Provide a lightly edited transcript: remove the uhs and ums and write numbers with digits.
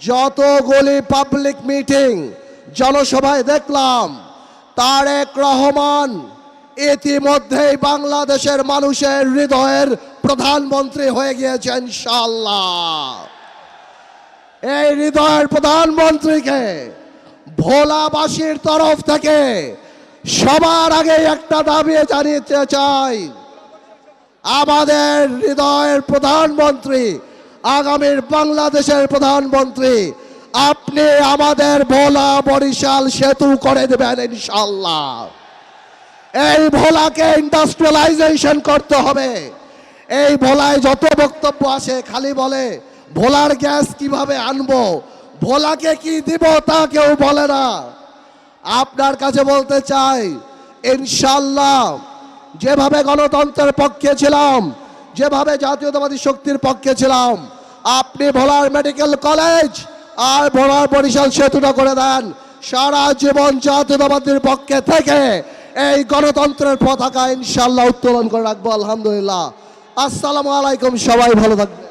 যতগুলি public meeting জনসভায় দেখলাম, তারেক রহমান ইতিমধ্যেই বাংলাদেশের মানুষের হৃদয়ের প্রধানমন্ত্রী হয়ে গিয়েছে ইনশাআল্লাহ। এই হৃদয়ের প্রধানমন্ত্রীকে ভোলাবাসীর তরফ থেকে সবার আগে একটা দাবি জানিয়ে চাই, আমাদের হৃদয়ের প্রধানমন্ত্রী, আগামীর বাংলাদেশের প্রধানমন্ত্রী, আপনি আমাদের ভোলা বরিশাল সেতু করে দেবেন ইনশাআল্লাহ। এই ভোলাকে ইন্ডাস্ট্রিয়ালাইজেশন করতে হবে। এই ভোলায় যত বক্তব্য আসে খালি বলে ভোলার গ্যাস কিভাবে আনবো, ভোলাকে কি দিব তা কেউ বলে না। আপনার কাছে বলতে চাই, ইনশাআল্লাহ যেভাবে গণতন্ত্রের পক্ষে ছিলাম, যেভাবে জাতীয়তাবাদী শক্তির পক্ষে ছিলাম, আপনি ভোলার মেডিকেল কলেজ আর ভোলার বরিশাল সেতুটা করে দেন। সারা জীবন জাতীয়তাবাদীর পক্ষে থেকে এই গণতন্ত্রের পতাকা ইনশাআল্লাহ উত্তোলন করে রাখবো। আলহামদুলিল্লাহ। আসসালামু আলাইকুম, সবাই ভালো থাকবেন।